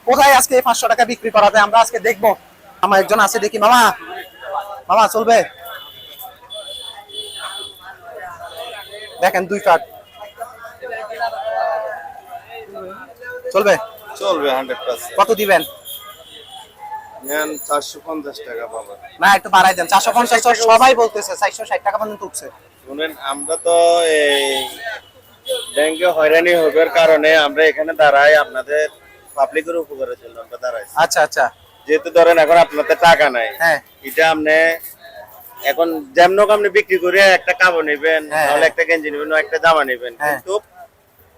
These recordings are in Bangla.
কোথায় আজকে 500 টাকা বিক্রি করা যায় আমরা আজকে দেখবো। আমার একজন আছে দেখি। মামা মামা চলবে? দেখেন 2 কার্ড চলবে? চলবে 100%। কত দিবেন? নেন 450 টাকা পাবেন। না একটু বাড়াই দেন। 450 তো সবাই বলতেছে, 460 টাকা পর্যন্ত উঠছে। শুনেন, আমরা তো এই ব্যাংকে হয়রানি হবার কারণে আমরা এখানে দাঁড়াই, আপনাদের পাবলিকের উপকারের জন্য আমরা দাঁড়াইছি। আচ্ছা আচ্ছা। যেহেতু ধরেন এখন আপনাদের টাকা নাই, হ্যাঁ এটা আপনি এখন যেমন হোক আপনি বিক্রি করে একটা কাপড় নেবেন, হ্যাঁ, নাহলে একটা গেঞ্জি নেবেন, একটা জামা নেবেন, হ্যাঁ। কিন্তু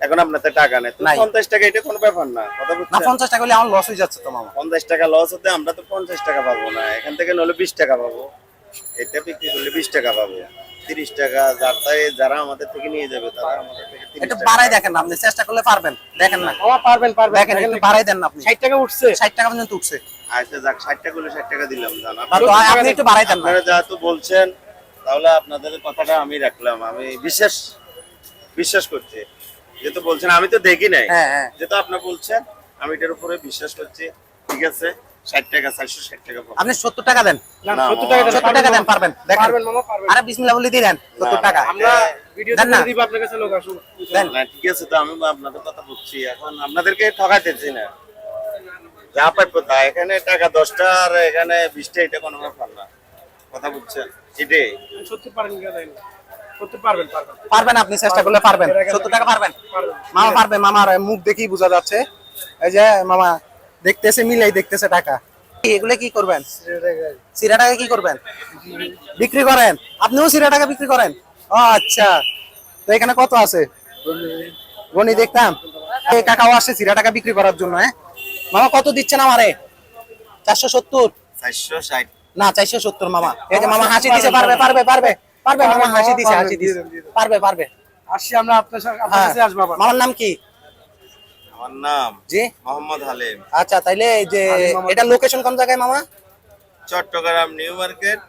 এখন আপনাদের টাকা নেই। তো নাই। 50 টাকা এটা কোনো ব্যাপার না, কথা না বুঝছেন? 50 টাকা হলে আমার লস হয়ে যাচ্ছে তো মামা। 50 টাকা লস হতে আমরা তো 50 টাকা পাবো না, এখান থেকে নলে 20 টাকা পাবো। এটা বিক্রি করলে 20 টাকা পাবো, 30 টাকা যারা আমাদের থেকে নিয়ে যাবে তারা আমাদের থেকে 30 একটু টাকা বাড়াই দেখেন না, আপনি চেষ্টা করলে পারবেন। দেখেন না পারবেন পারবেন। দেখেন একটু বাড়াই দেন না আপনি। 60 টাকা উঠছে। 60 টাকা পর্যন্ত উঠছে। আচ্ছা যাক, 60 টাকা করলে 60 টাকা দিলাম, জানা বা তো আপনি একটু বাড়াই দেন না। আপনারা যেহেতু বলছেন, তাহলে আপনাদের কথাটা আমি রাখলাম। আমি বিশ্বাস করছি, যেহেতু বলছেন, আমি তো দেখি নাই, হ্যাঁ হ্যাঁ। যেহেতু আপনি বলছেন আমি এটার উপরে বিশ্বাস করছি। ঠিক আছে, 60 টাকা, 460 টাকা পাবো। আপনি 70 টাকা দেন। না না, 70 টাকা 70 টাকা দেন, পারবেন? দেখেন পারবেন মামা পারবেন। আরে বিসমিল্লাহ বলে দিয়ে দেন 70 টাকা। আমরা ভিডিও দেন না। করে দিব আপনার কাছে, লোক আসুন। দেন। না ঠিক আছে, তো আমি আপনাদের কথা বুঝছি, এখন আপনাদেরকে ঠকাইতেছি না, যা পাইবো তা। এখানে টাকা 10টা আর এখানে 20টা, এটা কোনো ব্যাপার না, কথা বুঝছেন? এটাই 70 পারেন কি দেন? 70 পারবেন পারবেন। পারবেন, আপনি চেষ্টা করলে পারবেন। 70 টাকা পারবেন? মামা পারবে, মামার মুখ দেখেই বোঝা যাচ্ছে। এই যে মামা দেখতেছে, মিলাই দেখতেছে টাকা। এগুলো কি করবেন? সিরা টাকা কি করবেন? বিক্রি করেন? আপনিও সিরা টাকা বিক্রি করেন? ও আচ্ছা, তো এখানে কত আছে গনি দেখতাম। এই কাকাও আসছে সিরা টাকা বিক্রি করার জন্য। হ্যাঁ মামা কত দিচ্ছেন আমারে? 470? 460। না 470 মামা। এই যে মামা হাসি দিছে। পারবে পারবে পারবে পারবে মামা, হাসি দিছে হাসি দিছে। পারবে পারবে। আসি আমরা আপনার হ্যাঁ। কাছে আসবো আবার। মামার নাম কি? আমার নাম জি মোহাম্মদ হালিম। আচ্ছা, তাইলে এই যে এটা লোকেশন কোন জায়গায় মামা? Chittagong New Market.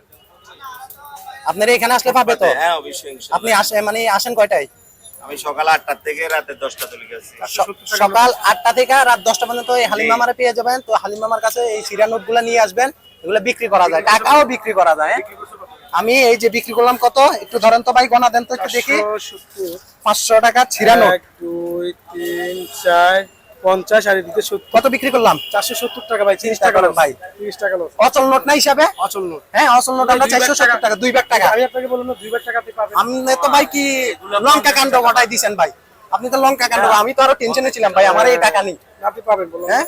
আপনারা এখানে আসলে পাবে তো? হ্যাঁ অবশ্যই, ইনশাআল্লাহ। আপনি মানে আসেন কয়টায়? আমি সকাল 8টা থেকে রাতে 10টা তৈরি গেছি। সকাল 8টা থেকে রাত 10টা পর্যন্ত এই হালিম মামারে পেয়ে যাবেন। তো হালিম মামার কাছে এই সিরা নোট গুলা নিয়ে আসবেন, এগুলো বিক্রি করা যায়, টাকাও বিক্রি করা যায়। আমি এই যে বিক্রি করলাম, কত একটু ধরেন তো ভাই, গোনা দেন তো একটু দেখি। 500 টাকা ছিরা নোট। 1 2 3 4 50 আর এদিকে 70। কত বিক্রি করলাম? 470 টাকা ভাই। 30 টাকা ভাই। 30 টাকা লস। অচল নোট না হিসাবে? অচল নোট। হ্যাঁ অচল নোট আমরা 470 টাকা, 2 ব্যাগ টাকা। আমি আপনাকে বললাম না 2 টাকা আপনি পাবেন। আপনি তো ভাই কি লঙ্কা কাণ্ড ঘটাই দিছেন ভাই। আপনি তো লঙ্কা কাণ্ড, আমি তো আরো টেনশনে ছিলাম ভাই, আমার এই টাকা নেই। আপনি পাবেন বলুন। হ্যাঁ